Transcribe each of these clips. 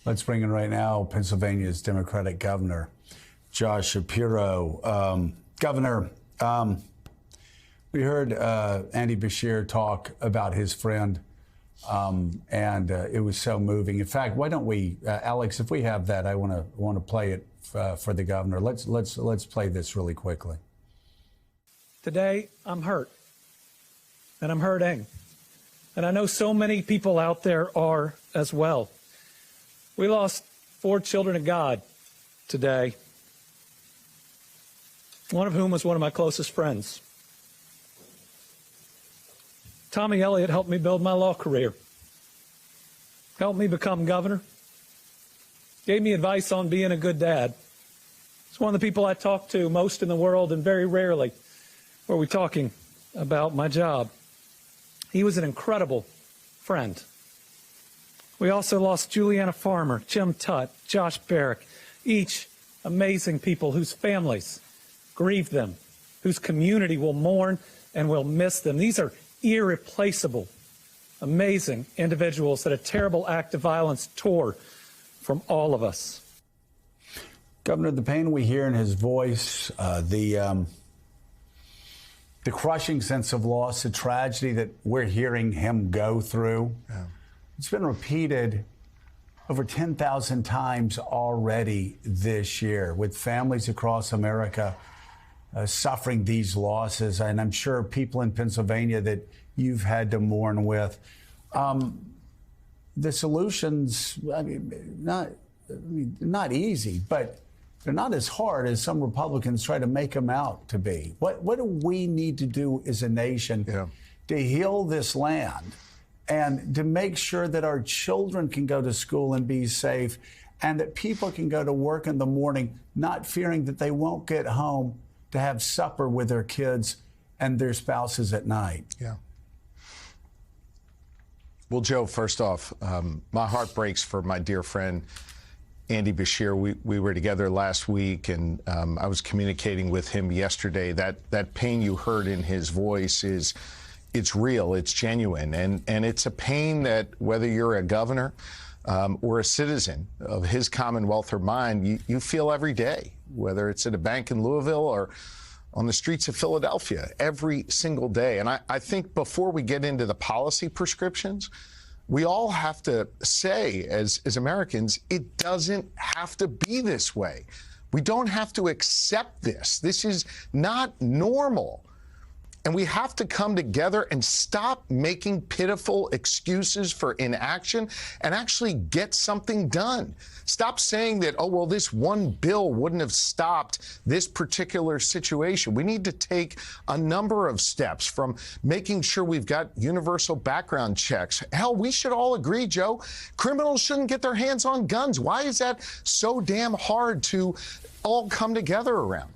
Let's bring in right now Pennsylvania's Democratic Governor, Josh Shapiro. Governor, we heard Andy Beshear talk about his friend, and it was so moving. In fact, why don't we, Alex, if we have that, I want to play it for the governor. Let's play this really quickly. Today, I'm hurt, and I'm hurting, and I know so many people out there are as well. We lost 4 children of God today, one of whom was one of my closest friends. Tommy Elliott helped me build my law career, helped me become governor, gave me advice on being a good dad. He's one of the people I talk to most in the world, and very rarely were we talking about my job. He was an incredible friend. We also lost Juliana Farmer, Jim Tutt, Josh Barrick, each amazing people whose families grieve them, whose community will mourn and will miss them. These are irreplaceable, amazing individuals that a terrible act of violence tore from all of us. Governor, the pain we hear in his voice, the crushing sense of loss, the tragedy that we're hearing him go through. Yeah. It's been repeated over 10,000 times already this year, with families across America suffering these losses. And I'm sure people in Pennsylvania that you've had to mourn with. The solutions, not easy, but they're not as hard as some Republicans try to make them out to be. What do we need to do as a nation to heal this land and to make sure that our children can go to school and be safe, and that people can go to work in the morning not fearing that they won't get home to have supper with their kids and their spouses at night? Yeah. Well, Joe, first off, my heart breaks for my dear friend, Andy Beshear. We were together last week, and I was communicating with him yesterday. That pain you heard in his voice it's real, it's genuine, and it's a pain that whether you're a governor or a citizen of his Commonwealth or mine, you feel every day, whether it's at a bank in Louisville or on the streets of Philadelphia, every single day. And I think before we get into the policy prescriptions, we all have to say, as Americans, it doesn't have to be this way. We don't have to accept this. This is not normal. And we have to come together and stop making pitiful excuses for inaction and actually get something done. Stop saying that, oh, well, this one bill wouldn't have stopped this particular situation. We need to take a number of steps, from making sure we've got universal background checks. Hell, we should all agree, Joe, criminals shouldn't get their hands on guns. Why is that so damn hard to all come together around?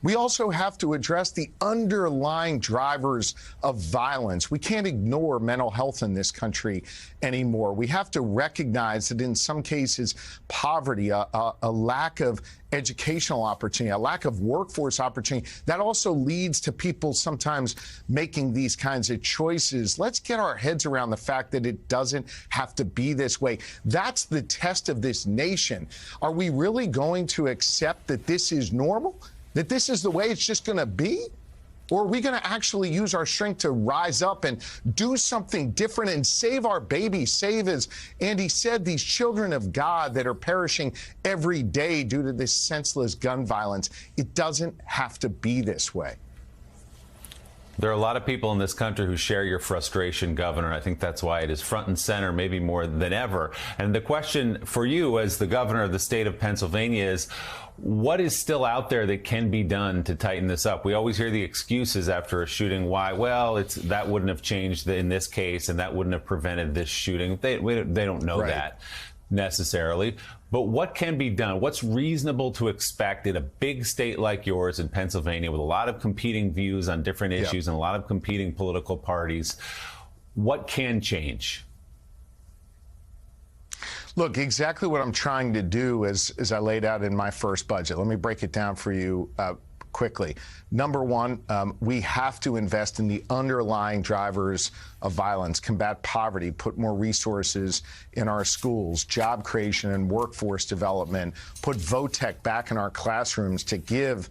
We also have to address the underlying drivers of violence. We can't ignore mental health in this country anymore. We have to recognize that in some cases, poverty, a lack of educational opportunity, a lack of workforce opportunity, that also leads to people sometimes making these kinds of choices. Let's get our heads around the fact that it doesn't have to be this way. That's the test of this nation. Are we really going to accept that this is normal? That this is the way it's just going to be? Or are we going to actually use our strength to rise up and do something different and save our babies, save, as Andy said, these children of God that are perishing every day due to this senseless gun violence? It doesn't have to be this way. There are a lot of people in this country who share your frustration, Governor. I think that's why it is front and center, maybe more than ever. And the question for you as the governor of the state of Pennsylvania is, what is still out there that can be done to tighten this up? We always hear the excuses after a shooting. Why? Well, that wouldn't have changed in this case, and that wouldn't have prevented this shooting. They don't know that necessarily. But what can be done? What's reasonable to expect in a big state like yours in Pennsylvania, with a lot of competing views on different issues and a lot of competing political parties? What can change? Look, exactly what I'm trying to do as I laid out in my first budget. Let me break it down for you. quickly. Number one, we have to invest in the underlying drivers of violence, combat poverty, put more resources in our schools, job creation and workforce development, put VOTEC back in our classrooms to give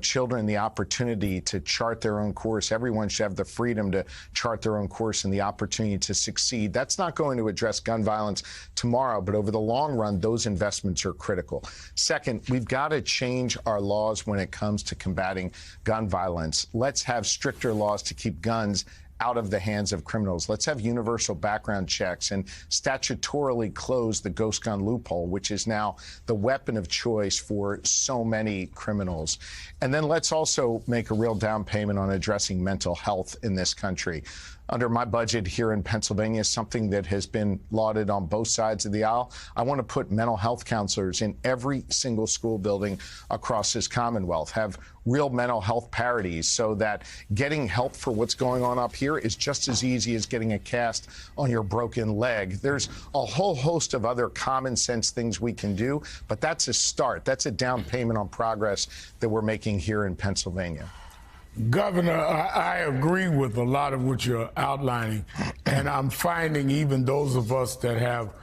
children the opportunity to chart their own course. Everyone should have the freedom to chart their own course and the opportunity to succeed. That's not going to address gun violence tomorrow, but over the long run, those investments are critical. Second, we've got to change our laws when it comes to combating gun violence. Let's have stricter laws to keep guns out of the hands of criminals. Let's have universal background checks and statutorily close the ghost gun loophole, which is now the weapon of choice for so many criminals. And then let's also make a real down payment on addressing mental health in this country. Under my budget here in Pennsylvania, something that has been lauded on both sides of the aisle, I want to put mental health counselors in every single school building across this Commonwealth, have real mental health parities so that getting help for what's going on up here is just as easy as getting a cast on your broken leg. There's a whole host of other common sense things we can do, but that's a start. That's a down payment on progress that we're making here in Pennsylvania. Governor, I agree with a lot of what you're outlining, and I'm finding even those of us that have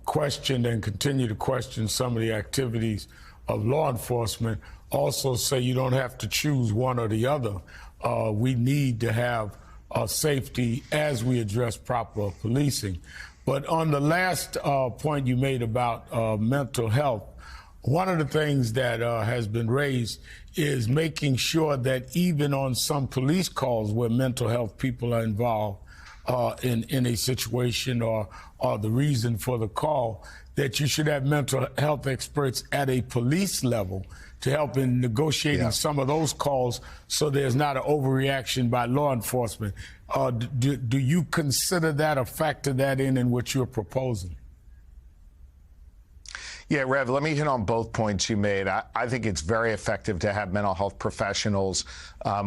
questioned and continue to question some of the activities of law enforcement also say you don't have to choose one or the other. We need to have safety as we address proper policing. But on the last point you made about mental health, one of the things that has been raised is making sure that even on some police calls where mental health people are involved in a situation or the reason for the call, that you should have mental health experts at a police level to help in negotiating some of those calls so there's not an overreaction by law enforcement. Do you consider that or factor that in what you're proposing? Yeah, Rev, let me hit on both points you made. I think it's very effective to have mental health professionals,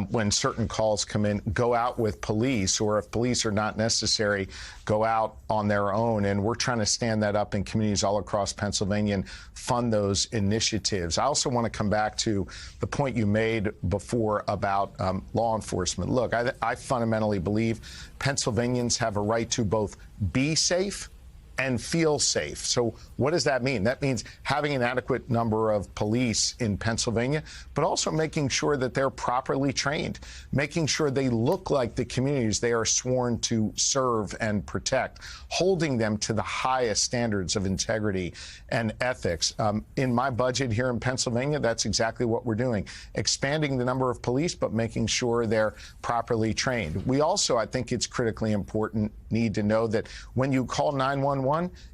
when certain calls come in, go out with police, or if police are not necessary, go out on their own. And we're trying to stand that up in communities all across Pennsylvania and fund those initiatives. I also want to come back to the point you made before about law enforcement. Look, I fundamentally believe Pennsylvanians have a right to both be safe and feel safe. So what does that mean? That means having an adequate number of police in Pennsylvania, but also making sure that they're properly trained, making sure they look like the communities they are sworn to serve and protect, holding them to the highest standards of integrity and ethics. In my budget here in Pennsylvania, that's exactly what we're doing, expanding the number of police, but making sure they're properly trained. We also, I think it's critically important, need to know that when you call 911,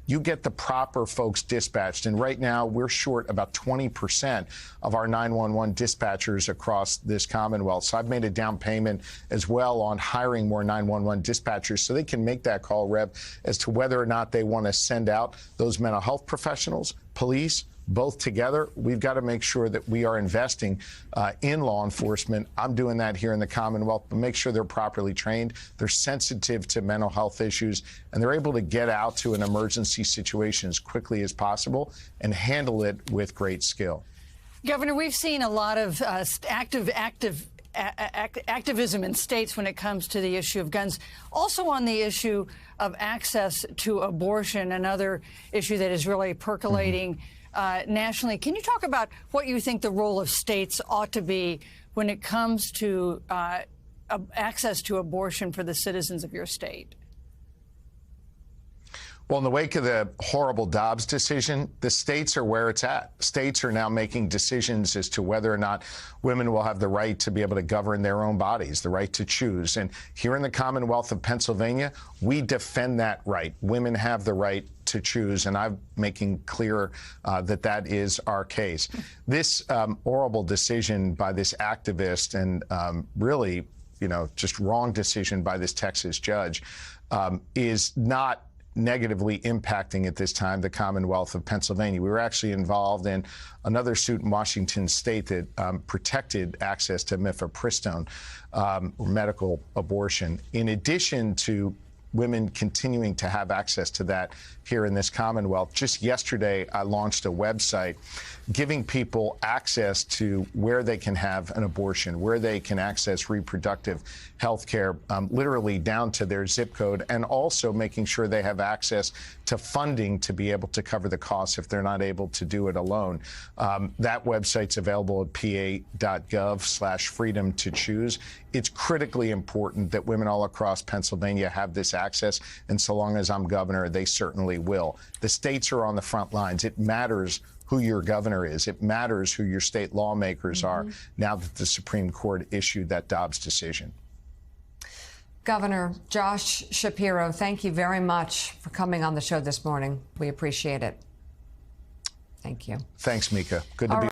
you get the proper folks dispatched. And right now, we're short about 20% of our 911 dispatchers across this Commonwealth. So I've made a down payment as well on hiring more 911 dispatchers so they can make that call, Rev, as to whether or not they want to send out those mental health professionals, police, both together. We've got to make sure that we are investing in law enforcement. I'm doing that here in the Commonwealth, but make sure they're properly trained, they're sensitive to mental health issues, and they're able to get out to an emergency situation as quickly as possible and handle it with great skill. Governor, we've seen a lot of activism in states when it comes to the issue of guns. Also on the issue of access to abortion, another issue that is really percolating nationally. Can you talk about what you think the role of states ought to be when it comes to access to abortion for the citizens of your state? Well, in the wake of the horrible Dobbs decision, the states are where it's at. States are now making decisions as to whether or not women will have the right to be able to govern their own bodies, the right to choose. And here in the Commonwealth of Pennsylvania, we defend that right. Women have the right to choose, and I'm making clear that that is our case. This horrible decision by this activist and really, just wrong decision by this Texas judge is not negatively impacting at this time the Commonwealth of Pennsylvania. We were actually involved in another suit in Washington state that protected access to mifepristone, medical abortion. In addition to women continuing to have access to that here in this Commonwealth. Just yesterday, I launched a website giving people access to where they can have an abortion, where they can access reproductive health care, literally down to their zip code, and also making sure they have access to funding to be able to cover the costs if they're not able to do it alone. That website's available at pa.gov/freedom to choose. It's critically important that women all across Pennsylvania have this access, and so long as I'm governor, they certainly will. The states are on the front lines. It matters who your governor is. It matters who your state lawmakers are now that the Supreme Court issued that Dobbs decision. Governor Josh Shapiro, thank you very much for coming on the show this morning. We appreciate it. Thank you. Thanks, Mika. Good to be